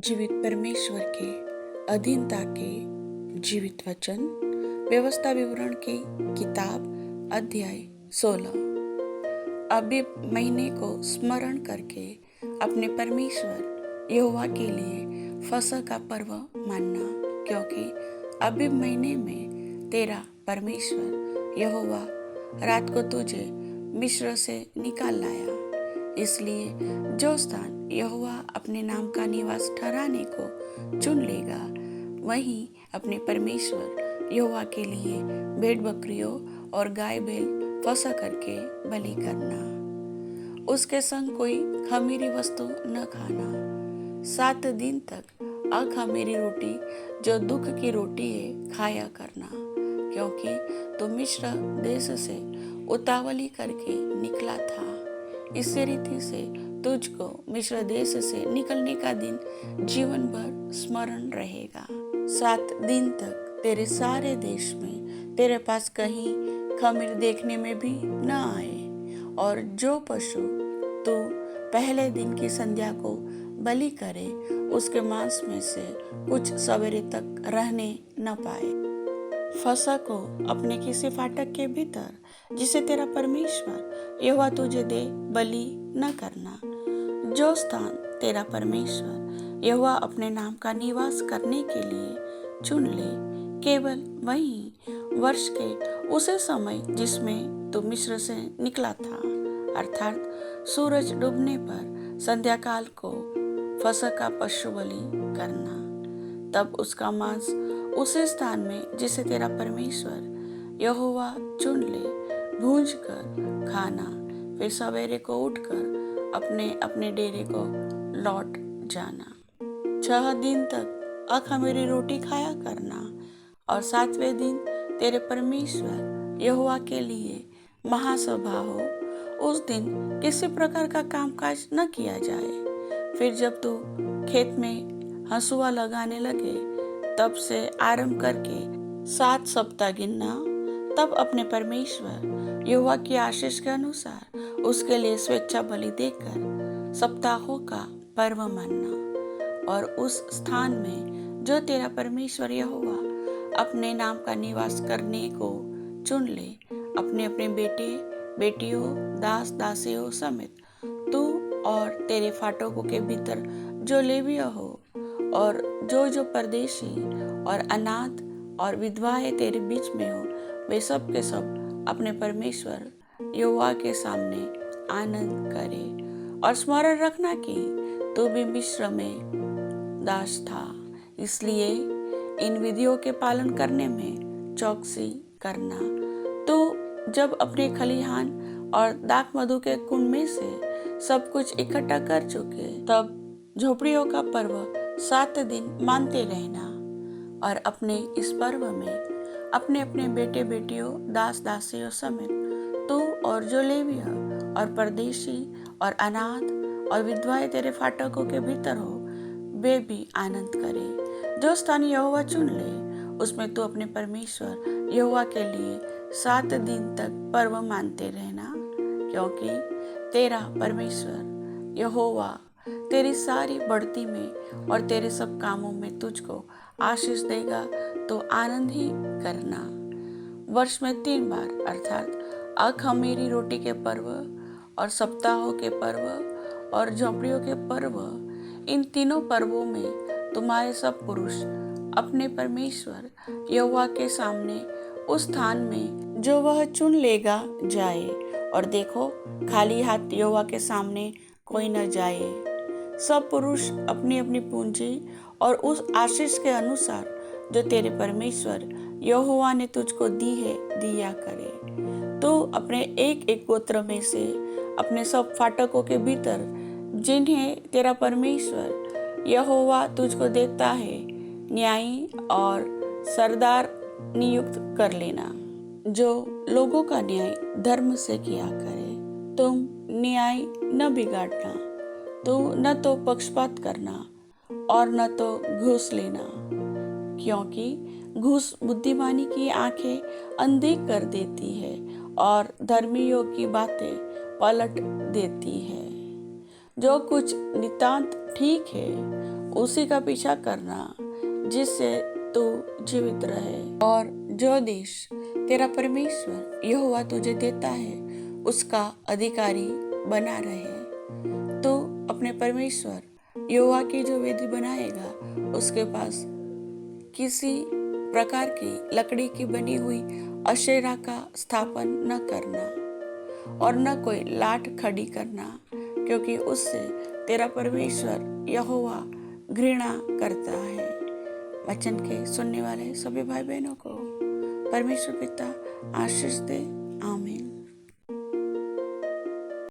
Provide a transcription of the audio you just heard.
जीवित परमेश्वर के अधीनता के जीवित वचन व्यवस्था विवरण की किताब अध्याय 16। अबीब महीने को स्मरण करके अपने परमेश्वर यहोवा के लिए फसह का पर्व मानना, क्योंकि अबीब महीने में तेरा परमेश्वर यहोवा रात को तुझे मिस्र से निकाल लाया। इसलिए जो स्थान यहोवा अपने नाम का निवास ठहराने को चुन लेगा, वहीं अपने परमेश्वर यहोवा के लिए भेड़ बकरियों और गाय बैल फसह करके बलि करना। उसके संग कोई खमीरी वस्तु न खाना। 7 दिन तक अखमीरी रोटी जो दुख की रोटी है खाया करना, क्योंकि तू मिस्र देश से उतावली करके निकला था। इसी रीति से तुझको मिस्र देश से निकलने का दिन जीवन भर स्मरण रहेगा। 7 दिन तक तेरे सारे देश में तेरे पास कहीं खमीर देखने में भी न आए, और जो पशु तू पहले दिन की संध्या को बलि करे, उसके मांस में से कुछ सवेरे तक रहने न पाए। फसह को अपने किसी फाटक के भीतर, जिसे तेरा परमेश्वर यहोवा तुझे दे, बलि न करना। जो स्थान तेरा परमेश्वर यहोवा अपने नाम का निवास करने के लिए चुन ले, केवल वहीं वर्ष के उसे समय जिसमें तू मिस्र से निकला था, अर्थात सूरज डूबने पर संध्या काल को फसह का पशु बलि करना। तब उसका मांस उसी स्थान में जिसे तेरा परमेश्वर यहोवा चुन ले भूंज कर खाना। फिर सवेरे को उठकर अपने अपने डेरे को लौट जाना। 6 दिन तक अखमीरी रोटी खाया करना, और 7वें दिन तेरे परमेश्वर यहोवा के लिए महासभा हो। उस दिन किसी प्रकार का कामकाज न किया जाए। फिर जब तू खेत में हंसुआ लगाने लगे, तब से आरंभ करके 7 सप्ताह गिनना। तब अपने परमेश्वर यहोवा की आशीष के अनुसार उसके लिए स्वेच्छा बलि देकर सप्ताहों का पर्व मानना। और उस स्थान में जो तेरा परमेश्वर यहोवा अपने नाम का निवास करने को चुन ले, अपने अपने बेटे बेटियों दास दासियों समेत तू और तेरे फाटकों के भीतर जो लेवीय हो, और जो परदेशी और अनाथ और विधवाएं तेरे बीच में हो, वे सब के सब अपने परमेश्वर यहोवा के सामने आनंद करे। और स्मरण रखना कि तू भी मिस्र में दास था, इसलिए इन विधियों के पालन करने में चौकसी करना। तू जब अपने खलिहान और दाख मधु के कुंड में से सब कुछ इकट्ठा कर चुके, तब झोपड़ियों का पर्व 7 दिन मानते रहना। और अपने इस पर्व में अपने अपने बेटे बेटियों दास दासियों समेत तू और जो लेवीय और परदेशी और अनाथ और विधवाएं तेरे फाटकों के भीतर हो, वे भी आनंद करे। जो स्थान यहोवा चुन ले, उसमें तू अपने परमेश्वर यहोवा के लिए 7 दिन तक पर्व मानते रहना, क्योंकि तेरा परमेश्वर यहोवा तेरी सारी बढ़ती में और तेरे सब कामों में तुझको आशीष देगा, तो आनंद ही करना। वर्ष में 3 बार, अर्थात अखमीरी रोटी के पर्व और सप्ताहों के पर्व और झोपड़ियों के पर्व, इन तीनों पर्वों में तुम्हारे सब पुरुष अपने परमेश्वर यहोवा के सामने उस स्थान में जो वह चुन लेगा जाए। और देखो, खाली हाथ यहोवा के सामने कोई न जाए। सब पुरुष अपनी अपनी पूंजी और उस आशीष के अनुसार जो तेरे परमेश्वर यहोवा ने तुझको दी है दिया करे। तो अपने एक एक गोत्र में से अपने सब फाटकों के भीतर, जिन्हें तेरा परमेश्वर यहोवा तुझको देता है, न्यायी और सरदार नियुक्त कर लेना, जो लोगों का न्याय धर्म से किया करे। तुम न्याय न बिगाड़ना, तो न तो पक्षपात करना और न तो घूस लेना, क्योंकि घूस बुद्धिमानी की आंखें अंधी कर देती है और धर्मियों की बातें पलट देती है। जो कुछ नितांत ठीक है उसी का पीछा करना जिससे तू जीवित रहे, और जो देश तेरा परमेश्वर यहोवा तुझे देता है उसका अधिकारी बना रहे। तो अपने परमेश्वर यहोवा की जो वेदी बनाएगा उसके पास किसी प्रकार की लकड़ी की बनी हुई अशेरा का स्थापन न करना और न कोई लाठ खड़ी करना, क्योंकि उससे तेरा परमेश्वर यहोवा घृणा करता है। वचन के सुनने वाले सभी भाई बहनों को परमेश्वर पिता आशीष दे। आमीन।